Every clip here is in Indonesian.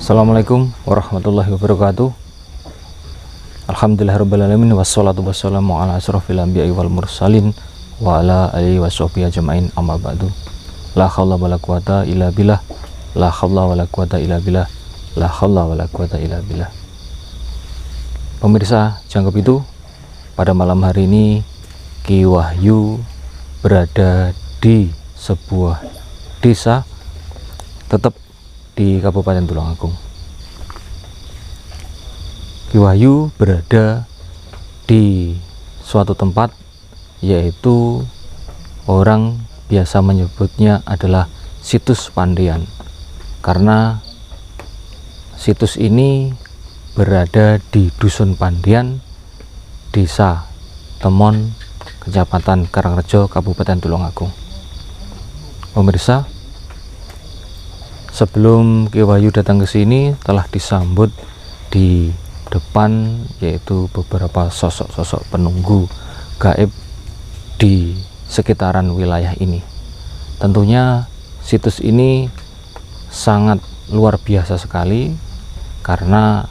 Assalamualaikum warahmatullahi wabarakatuh. Alhamdulillahirrabbilalamin. Wassalatu wassalamu ala asrafil anbiya'i wal mursalin wa ala alihi wassohbihi ajma'in, amma ba'du. La hawla wa la quwata illa billah. La hawla wa la quwata illa billah. La hawla wa la quwata illa billah. Pemirsa Jangkep itu, pada malam hari ini Ki Wahyu berada di sebuah desa, tetap di Kabupaten Tulungagung. Ki Wahyu berada di suatu tempat, yaitu orang biasa menyebutnya adalah situs Pandian, karena situs ini berada di Dusun Pandian, Desa Temon, Kecamatan Karangrejo, Kabupaten Tulungagung. Pemirsa, sebelum Ki Wahyu datang ke sini telah disambut di depan, yaitu beberapa sosok-sosok penunggu gaib di sekitaran wilayah ini. Tentunya situs ini sangat luar biasa sekali, karena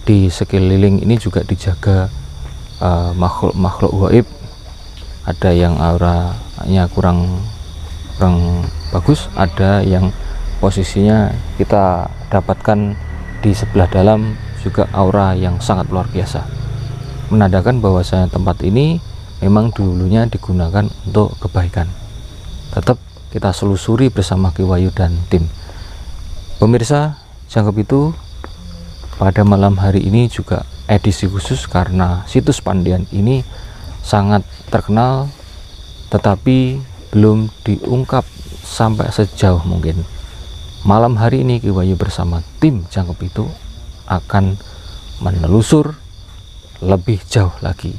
di sekeliling ini juga dijaga makhluk-makhluk gaib. Ada yang auranya kurang bagus, ada yang posisinya kita dapatkan di sebelah dalam juga aura yang sangat luar biasa, menandakan bahwasanya tempat ini memang dulunya digunakan untuk kebaikan. Tetap kita selusuri bersama Ki Wahyu dan tim. Pemirsa Jangkep itu, pada malam hari ini juga edisi khusus karena situs Pandian ini sangat terkenal, tetapi belum diungkap sampai sejauh mungkin. Malam hari ini Ki Wahyu bersama tim Jangkep itu akan menelusur lebih jauh lagi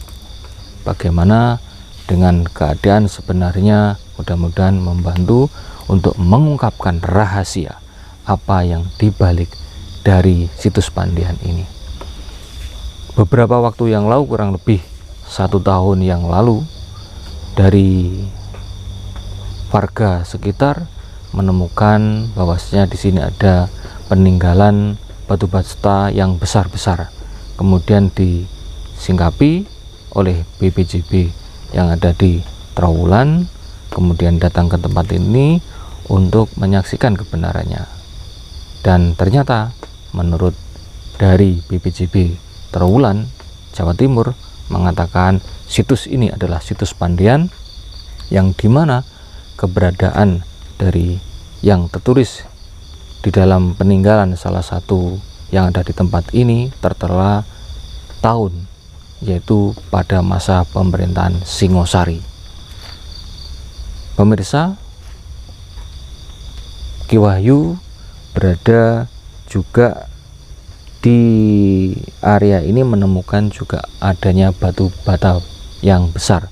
bagaimana dengan keadaan sebenarnya, mudah-mudahan membantu untuk mengungkapkan rahasia apa yang dibalik dari situs Pandian ini. Beberapa waktu yang lalu, kurang lebih 1 tahun yang lalu, dari warga sekitar menemukan bahwasanya di sini ada peninggalan batu bata yang besar-besar, kemudian disingkapi oleh BPJB yang ada di Trawulan, kemudian datang ke tempat ini untuk menyaksikan kebenarannya. Dan ternyata menurut dari BPJB Trawulan, Jawa Timur, mengatakan situs ini adalah situs Pandian, yang dimana keberadaan dari yang tertulis di dalam peninggalan salah satu yang ada di tempat ini tertera tahun, yaitu pada masa pemerintahan Singosari. Pemirsa, Ki Wahyu berada juga di area ini, menemukan juga adanya batu bata yang besar,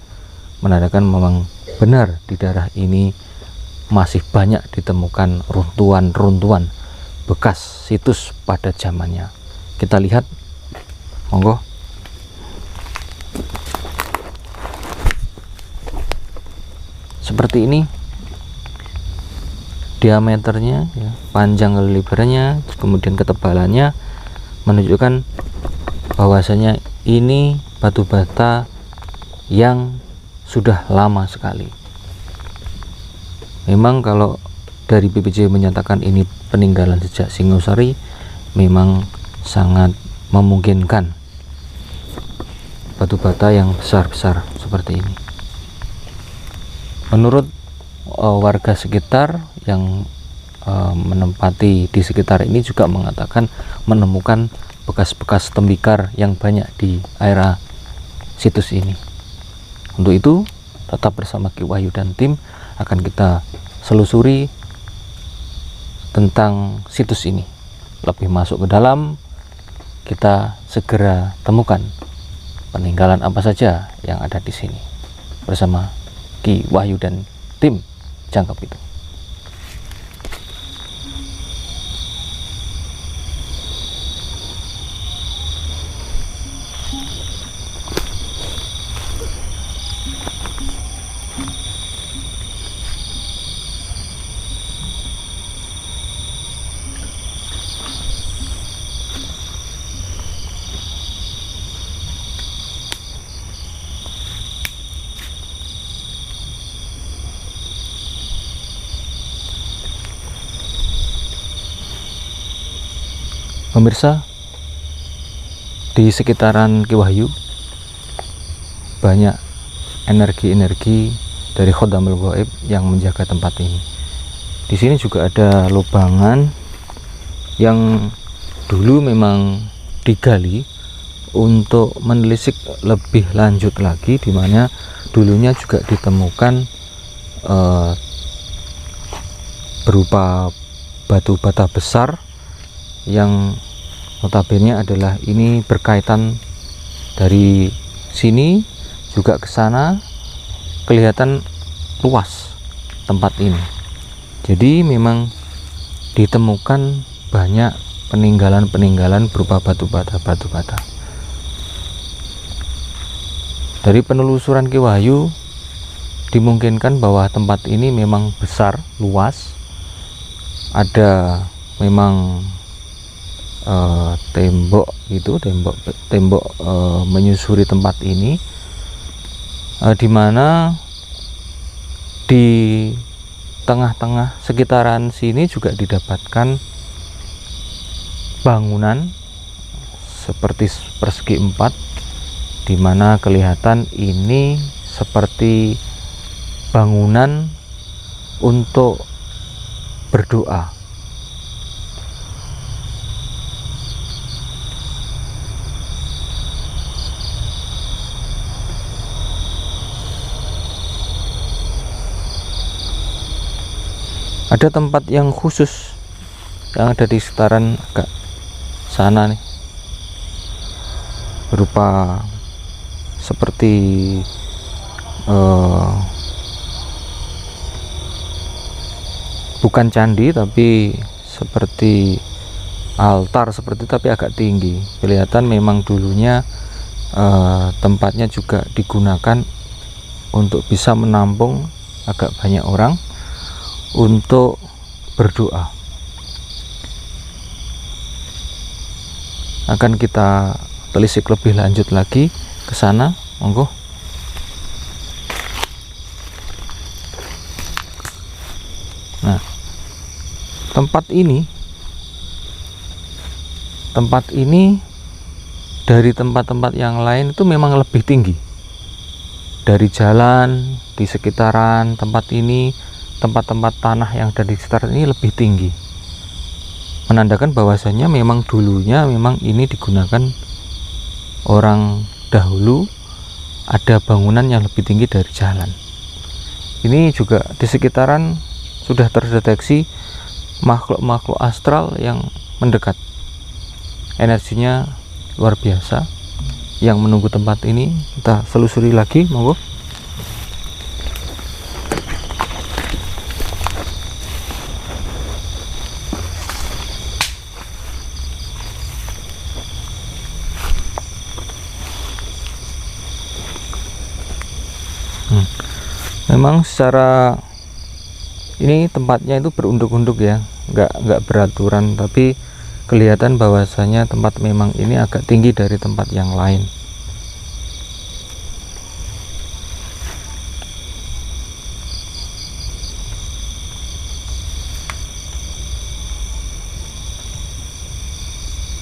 menandakan memang benar di daerah ini masih banyak ditemukan runtuhan-runtuhan bekas situs pada zamannya. Kita lihat, monggo. Seperti ini diameternya, ya, panjang lebarnya, kemudian ketebalannya menunjukkan bahwasanya ini batu bata yang sudah lama sekali. Memang kalau dari BPJ menyatakan ini peninggalan sejak Singosari, memang sangat memungkinkan batu bata yang besar-besar seperti ini. Menurut warga sekitar yang menempati di sekitar ini juga mengatakan menemukan bekas-bekas tembikar yang banyak di area situs ini. Untuk itu, tetap bersama Ki Wahyu dan tim akan kita selusuri tentang situs ini. Lebih masuk ke dalam, kita segera temukan peninggalan apa saja yang ada di sini bersama Ki Wahyu dan tim Jangkep itu. Pemirsa, di sekitaran Ki Wahyu banyak energi-energi dari Khodamul Ghaib yang menjaga tempat ini. Di sini juga ada lubangan yang dulu memang digali untuk menelisik lebih lanjut lagi, dimana dulunya juga ditemukan berupa batu bata besar yang notabene adalah ini berkaitan dari sini juga ke sana, kelihatan luas tempat ini. Jadi memang ditemukan banyak peninggalan-peninggalan berupa batu bata. Dari penelusuran Ki Wahyu dimungkinkan bahwa tempat ini memang besar, luas, ada memang tembok menyusuri tempat ini, dimana di tengah-tengah sekitaran sini juga didapatkan bangunan seperti persegi 4, dimana kelihatan ini seperti bangunan untuk berdoa. Ada tempat yang khusus yang ada di sekitaran agak sana nih, berupa seperti bukan candi tapi seperti altar seperti itu, tapi agak tinggi. Kelihatan memang dulunya tempatnya juga digunakan untuk bisa menampung agak banyak orang untuk berdoa. Akan kita telisik lebih lanjut lagi ke sana, monggo. Nah, tempat ini dari tempat-tempat yang lain itu memang lebih tinggi. Dari jalan di sekitaran tempat ini, tempat-tempat tanah yang ada di sekitar ini lebih tinggi, menandakan bahwasanya memang dulunya memang ini digunakan orang dahulu, ada bangunan yang lebih tinggi dari jalan. Ini juga di sekitaran sudah terdeteksi makhluk-makhluk astral yang mendekat, energinya luar biasa yang menunggu tempat ini. Kita selusuri lagi, monggo. Memang secara ini tempatnya itu berunduk-unduk ya, nggak beraturan, tapi kelihatan bahwasanya tempat memang ini agak tinggi dari tempat yang lain.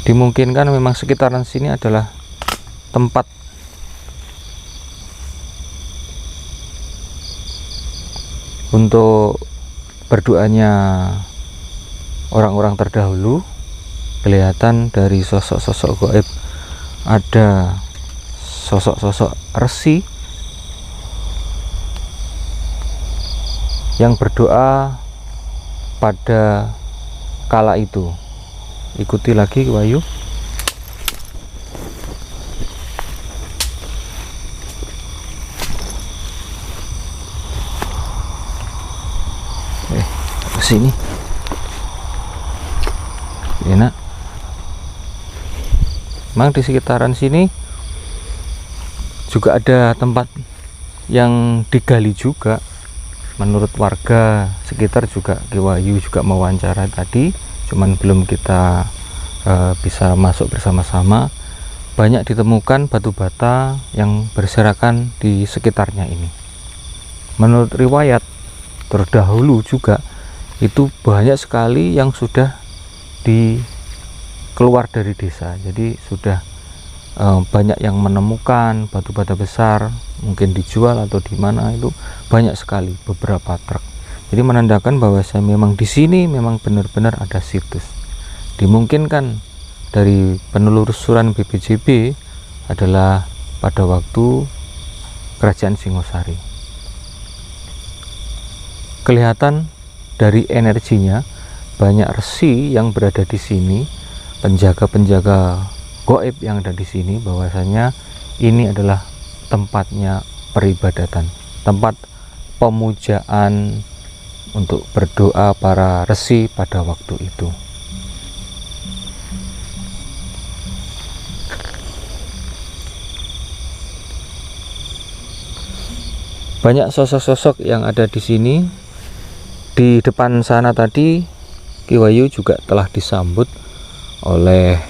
Dimungkinkan memang sekitaran sini adalah tempat untuk berdoanya orang-orang terdahulu. Kelihatan dari sosok-sosok gaib, ada sosok-sosok resi yang berdoa pada kala itu. Ikuti lagi, Wahyu. Sini enak. Memang di sekitaran sini juga ada tempat yang digali juga. Menurut warga sekitar juga, Ki Wahyu juga mewawancara tadi, cuman belum kita bisa masuk bersama-sama. Banyak ditemukan batu bata yang berserakan di sekitarnya ini. Menurut riwayat terdahulu juga itu banyak sekali yang sudah keluar dari desa. Jadi sudah banyak yang menemukan batu bata besar, mungkin dijual atau di mana, itu banyak sekali, beberapa truk. Jadi menandakan bahwa saya memang di sini memang benar-benar ada situs. Dimungkinkan dari penelusuran BPJB adalah pada waktu Kerajaan Singosari. Kelihatan dari energinya, banyak resi yang berada di sini, penjaga-penjaga gaib yang ada di sini, bahwasanya ini adalah tempatnya peribadatan, tempat pemujaan untuk berdoa para resi pada waktu itu. Banyak sosok-sosok yang ada di sini. Di depan sana tadi Ki Wahyu juga telah disambut oleh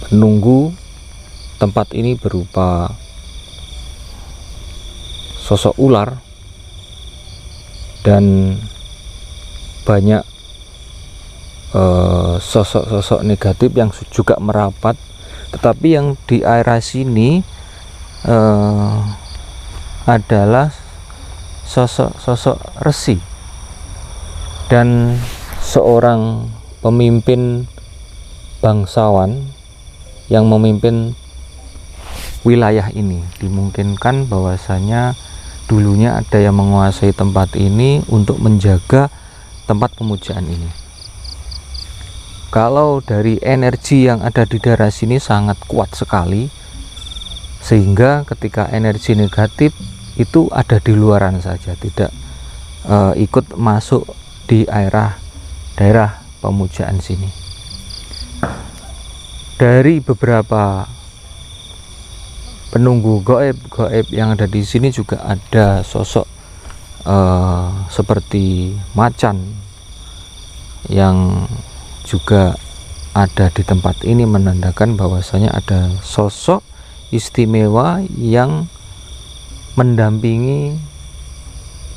penunggu tempat ini berupa sosok ular, dan banyak sosok-sosok negatif yang juga merapat. Tetapi yang di area sini adalah sosok-sosok resi dan seorang pemimpin bangsawan yang memimpin wilayah ini. Dimungkinkan bahwasanya dulunya ada yang menguasai tempat ini untuk menjaga tempat pemujaan ini. Kalau dari energi yang ada di daerah sini sangat kuat sekali, sehingga ketika energi negatif itu ada di luaran saja, tidak ikut masuk di daerah pemujaan sini. Dari beberapa penunggu gaib yang ada di sini juga ada sosok seperti macan yang juga ada di tempat ini, menandakan bahwasanya ada sosok istimewa yang mendampingi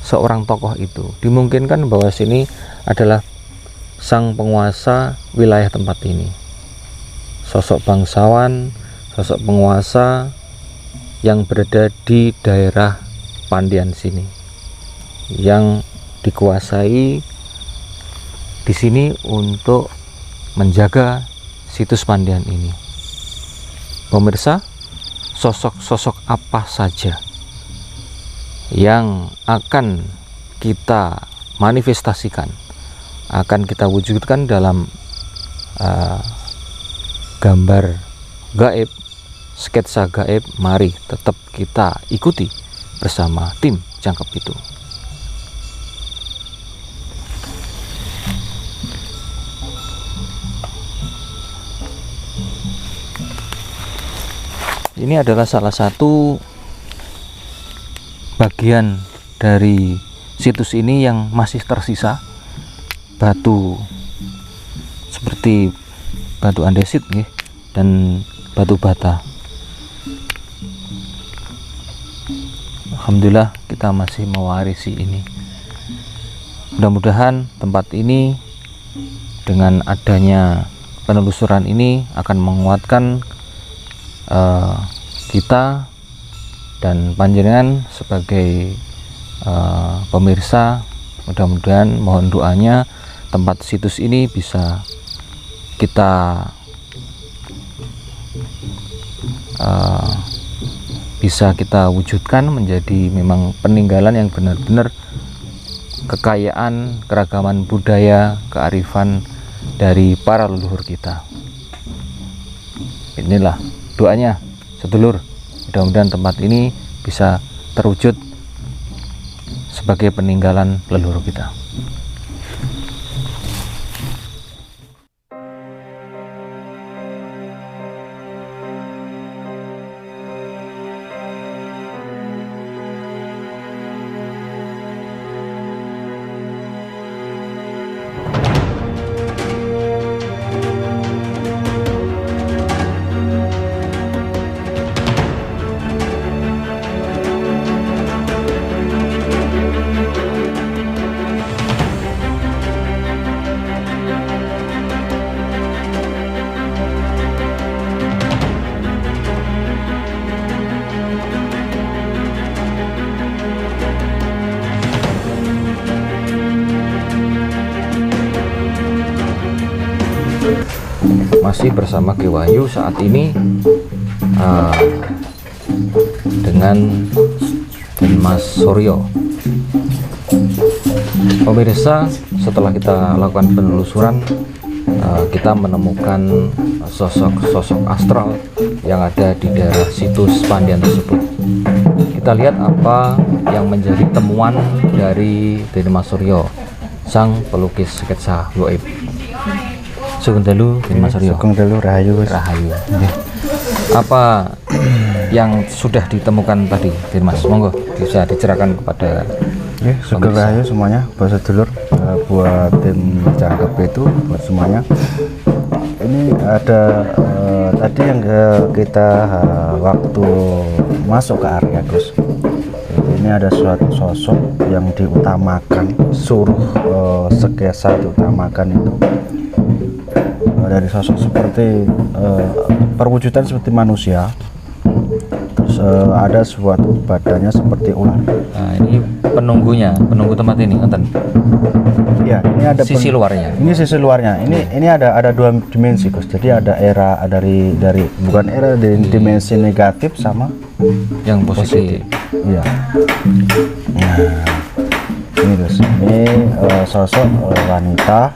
seorang tokoh itu. Dimungkinkan bahwa sini adalah sang penguasa wilayah tempat ini, sosok bangsawan, sosok penguasa yang berada di daerah Pandian sini, yang dikuasai di sini untuk menjaga situs Pandian ini. Pemirsa, sosok-sosok apa saja yang akan kita manifestasikan, akan kita wujudkan dalam gambar gaib, sketsa gaib, mari tetap kita ikuti bersama tim Jangkep Pitu. Ini adalah salah satu bagian dari situs ini yang masih tersisa batu seperti batu andesit nih, dan batu bata. Alhamdulillah kita masih mewarisi ini. Mudah-mudahan tempat ini dengan adanya penelusuran ini akan menguatkan kita dan panjenengan sebagai pemirsa. Mudah-mudahan, mohon doanya, tempat situs ini bisa kita wujudkan menjadi memang peninggalan yang benar-benar kekayaan, keragaman budaya, kearifan dari para leluhur kita. Inilah doanya sedulur, mudah-mudahan tempat ini bisa terwujud sebagai peninggalan leluhur kita. masih bersama Ki Wahyu saat ini dengan Mas Suryo. Pemirsa, setelah kita lakukan penelusuran, kita menemukan sosok-sosok astral yang ada di daerah situs Pandian tersebut. Kita lihat apa yang menjadi temuan dari Mas Suryo, sang pelukis sketsa gaib. Sugeng dalu Mas Suryo. Sugeng dalu rahayu. Rahayu. Apa yang sudah ditemukan tadi, Mas? Monggo bisa dicerahkan kepada Sugeng rahayu semuanya, buat sedulur, buat tim Cangkep itu, buat semuanya. Ini ada tadi yang kita waktu masuk ke area Gus. Ini ada suatu sosok yang diutamakan, suruh sketsa diutamakan itu dari sosok seperti perwujudan seperti manusia. Terus ada suatu badannya seperti ular. Nah, ini penunggu tempat ini, nonton. Ya, ini ada sisi luarnya. Ini sisi luarnya. Ini ada dua dimensi, Gus. Jadi ada era dari bukan era dari dimensi negatif sama yang positif. Iya. Nah, ini Gus. Ini sosok wanita.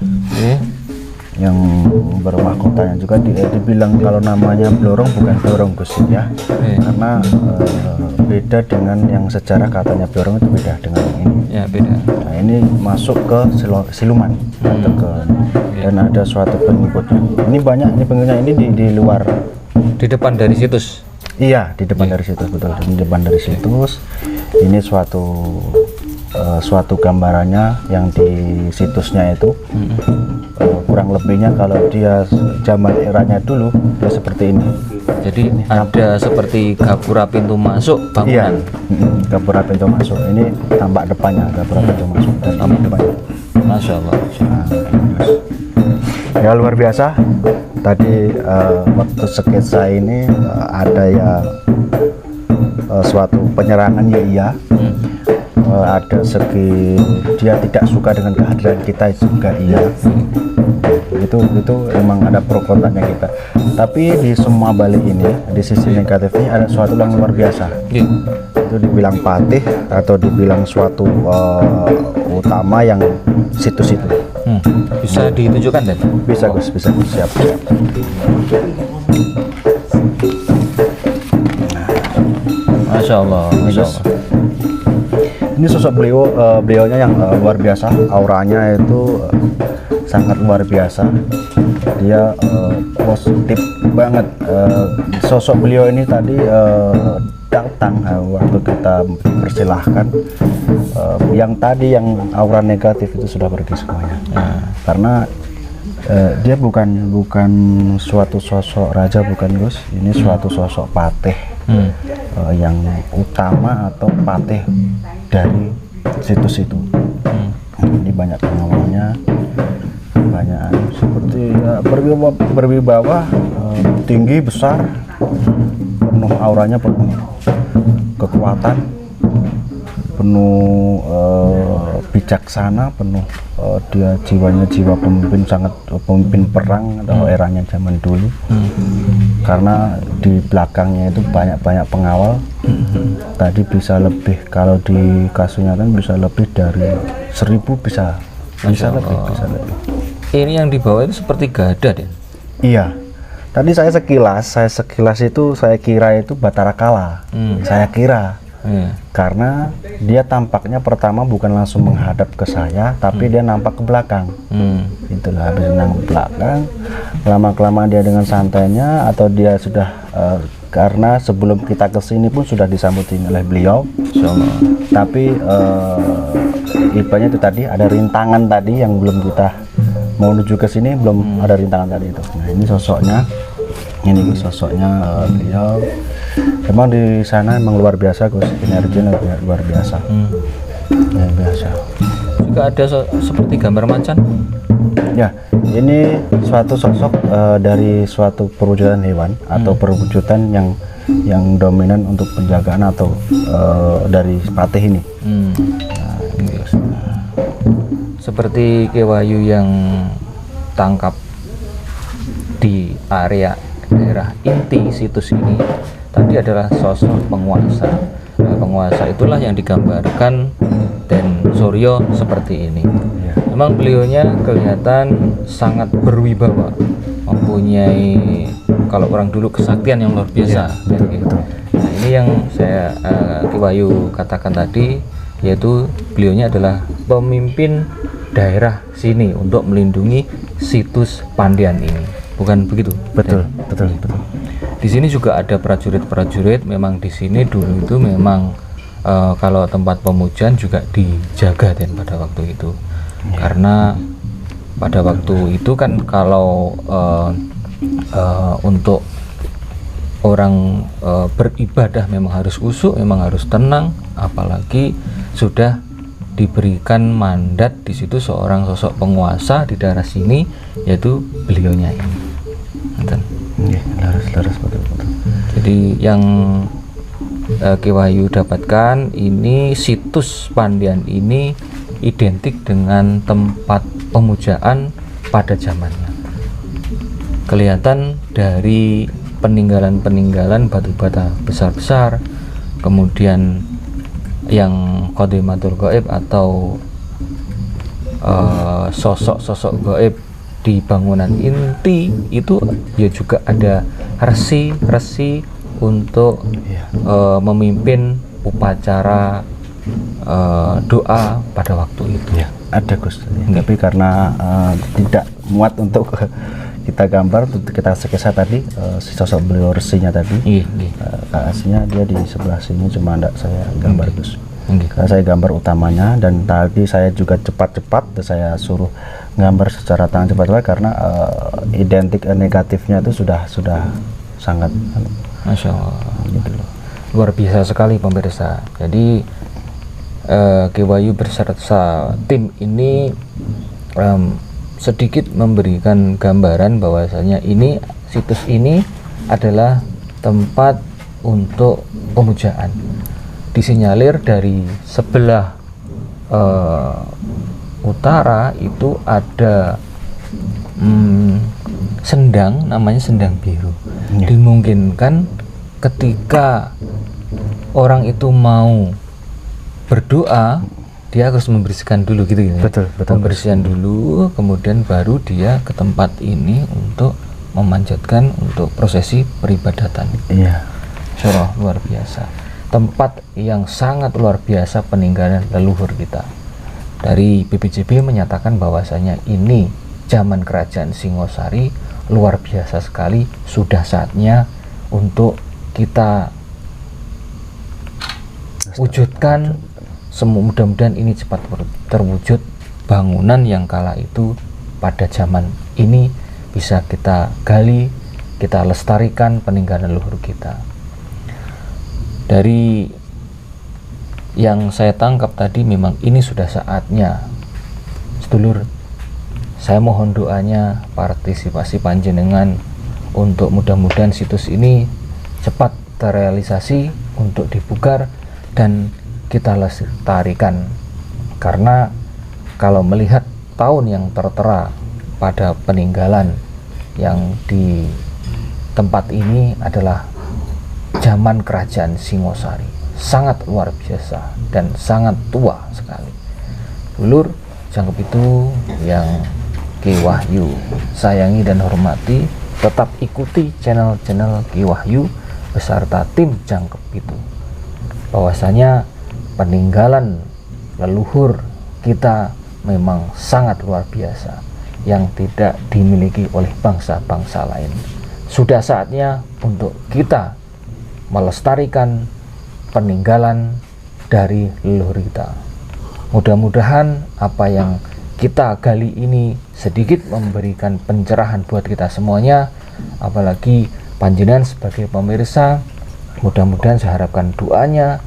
Yang bermahkotanya juga dibilang kalau namanya Blorong, bukan Blorong Gus ya, karena beda dengan yang sejarah katanya Blorong itu beda dengan yang ini ya, beda. Nah, ini masuk ke siluman atau ke dan ada suatu pengikutnya. Ini banyak, ini pengikutnya ini di luar, di depan dari situs. Iya, di depan dari situs, betul, di depan dari situs. Ini suatu gambarannya yang di situsnya itu. Kurang lebihnya kalau dia zaman eranya dulu dia seperti ini. Jadi ada seperti gapura pintu masuk bangunan. Iya, gapura pintu masuk. Ini tampak depannya, gapura pintu masuk dan tampak depannya. Masya Allah. Nah, ya luar biasa. Tadi waktu sketsa ini ada ya suatu penyerangan ya iya. Ada segi dia tidak suka dengan kehadiran kita juga iya. Itu emang ada pro kontranya kita. Tapi di semua balik ini, di sisi negatifnya ada suatu yang luar biasa. Itu dibilang patih atau dibilang suatu utama yang situs itu. Bisa ditunjukkan dan? Bisa Gus, bisa Gus, siap. Masya Allah, Masya Allah. Ini sosok beliaunya yang luar biasa, auranya itu sangat luar biasa. Dia positif banget. Sosok beliau ini tadi datang waktu kita persilahkan. Yang tadi yang aura negatif itu sudah pergi semuanya. Karena dia bukan suatu sosok raja, bukan Gus. Ini suatu sosok patih yang utama atau patih dari situs itu. Ini banyak pengawalnya, banyak seperti berwibawa, tinggi, besar, penuh auranya, penuh kekuatan, penuh bijaksana, penuh dia jiwanya jiwa pemimpin, sangat pemimpin perang atau eranya zaman dulu. Karena di belakangnya itu banyak pengawal. Tadi bisa lebih, kalau di Kasunyatan bisa lebih dari 1000, bisa lebih. Ini yang dibawa itu seperti gada, Den? Iya. Tadi saya sekilas itu saya kira itu Batara Kala. Saya kira. Karena dia tampaknya pertama bukan langsung menghadap ke saya, tapi dia nampak ke belakang. Itulah, habis nang ke belakang, lama-kelamaan dia dengan santainya, atau dia sudah karena sebelum kita ke sini pun sudah disambutin oleh beliau. Tapi ibaratnya itu tadi ada rintangan tadi yang belum kita mau menuju ke sini, belum ada rintangan tadi itu. Nah, ini sosoknya, beliau. Emang di sana emang luar biasa Gus, energinya luar biasa. Ya, biasa. Juga ada seperti gambar macan. Ya, ini suatu sosok dari suatu perwujudan hewan atau perwujudan yang dominan untuk penjagaan atau dari patih ini. Nah, ini seperti Ki Wahyu yang tangkap di area daerah inti situs ini tadi adalah sosok penguasa. Nah, penguasa itulah yang digambarkan Den Suryo seperti ini. Memang beliaunya kelihatan sangat berwibawa, mempunyai kalau orang dulu kesaktian yang luar biasa. Betul. Nah, ini yang saya Ki Wahyu katakan tadi, yaitu beliaunya adalah pemimpin daerah sini untuk melindungi situs Pandian ini, bukan begitu? Betul. Di sini juga ada prajurit-prajurit. Memang di sini dulu itu memang kalau tempat pemujaan juga dijaga dan pada waktu itu, karena pada waktu itu kan kalau untuk orang beribadah memang harus khusyuk, memang harus tenang, apalagi sudah diberikan mandat di situ seorang sosok penguasa di daerah sini, yaitu beliaunya ini. Betul. Jadi yang Ki Wahyu dapatkan ini, situs Pandian ini identik dengan tempat pemujaan pada zamannya. Kelihatan dari peninggalan-peninggalan batu bata besar-besar, kemudian yang Qadimatul Gaib atau sosok-sosok gaib di bangunan inti itu ya juga ada resi untuk memimpin upacara doa pada waktu itu. Ada Gus, tapi karena tidak muat untuk kita gambar, untuk kita sketsa tadi, si sosok beliau resinya tadi, aslinya dia di sebelah sini, cuma tidak saya gambar Gus. Karena saya gambar utamanya, dan tadi saya juga cepat-cepat saya suruh gambar secara tangan cepat karena identik negatifnya itu sudah sangat Masya Allah, gitu loh. Luar biasa sekali pemirsa. Jadi Ki Wahyu beserta tim ini sedikit memberikan gambaran bahwasanya ini, situs ini adalah tempat untuk pemujaan. Disinyalir dari sebelah utara itu ada sendang, namanya Sendang Biru. Dimungkinkan ketika orang itu mau berdoa, dia harus membersihkan dulu gitu ya. Betul. Pembersihan dulu, kemudian baru dia ke tempat ini untuk memanjatkan untuk prosesi peribadatan. Surah luar biasa. Tempat yang sangat luar biasa peninggalan leluhur kita. Dari BPJB menyatakan bahwasanya ini zaman kerajaan Singosari luar biasa sekali. Sudah saatnya untuk kita wujudkan. Mudah-mudahan ini cepat terwujud. Bangunan yang kala itu pada zaman ini bisa kita gali, kita lestarikan peninggalan leluhur kita. Dari yang saya tangkap tadi, memang ini sudah saatnya, sedulur, saya mohon doanya, partisipasi panjenengan untuk mudah-mudahan situs ini cepat terrealisasi untuk dibugar dan kita lestarikan. Karena kalau melihat tahun yang tertera pada peninggalan yang di tempat ini adalah zaman kerajaan Singosari, sangat luar biasa dan sangat tua sekali. Dulur, jangkep itu yang Ki Wahyu sayangi dan hormati, tetap ikuti channel-channel Ki Wahyu beserta tim jangkep itu. Bahwasanya peninggalan leluhur kita memang sangat luar biasa yang tidak dimiliki oleh bangsa-bangsa lain. Sudah saatnya untuk kita melestarikan peninggalan dari leluhur kita. Mudah-mudahan apa yang kita gali ini sedikit memberikan pencerahan buat kita semuanya, apalagi panjenengan sebagai pemirsa. Mudah-mudahan saya harapkan doanya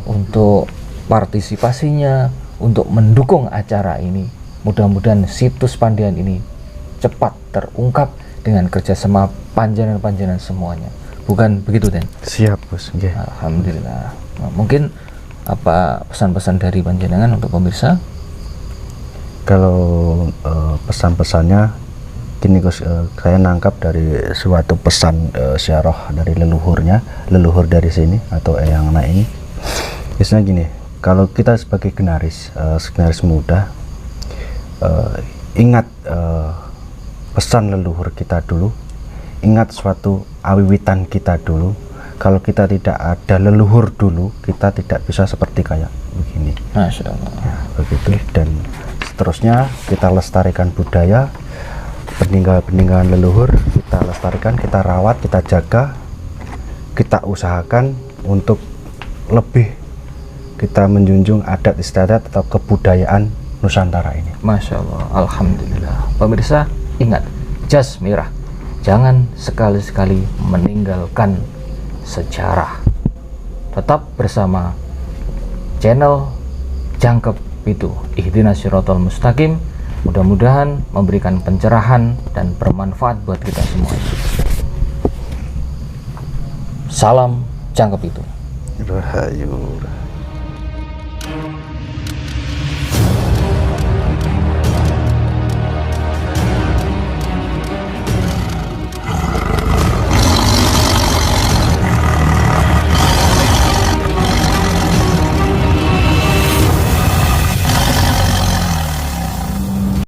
untuk partisipasinya, untuk mendukung acara ini. Mudah-mudahan situs Pandian ini cepat terungkap dengan kerjasama panjenengan semuanya. Bukan begitu, Den? Siap, Bos. Alhamdulillah. Nah, mungkin apa pesan-pesan dari panjenengan untuk pemirsa? Kalau pesan-pesannya, gini Gus, saya nangkap dari suatu pesan syarah dari leluhur dari sini atau yang anak ini. Biasanya gini, kalau kita sebagai genaris muda, ingat pesan leluhur kita dulu, ingat suatu awiwitan kita dulu. Kalau kita tidak ada leluhur dulu, kita tidak bisa seperti kayak begini. Masya Allah. Ya, begitu. Dan seterusnya kita lestarikan budaya, peninggalan leluhur kita lestarikan, kita rawat, kita jaga, kita usahakan untuk lebih kita menjunjung adat istiadat atau kebudayaan Nusantara ini. Masya Allah, alhamdulillah. Pemirsa, ingat, jas merah, jangan sekali-sekali meninggalkan sejarah. Tetap bersama channel Jangkep Pitu, Ihdinas Shiratal Mustaqim. Mudah-mudahan memberikan pencerahan dan bermanfaat buat kita semua. Salam Jangkep Pitu. Rahayu.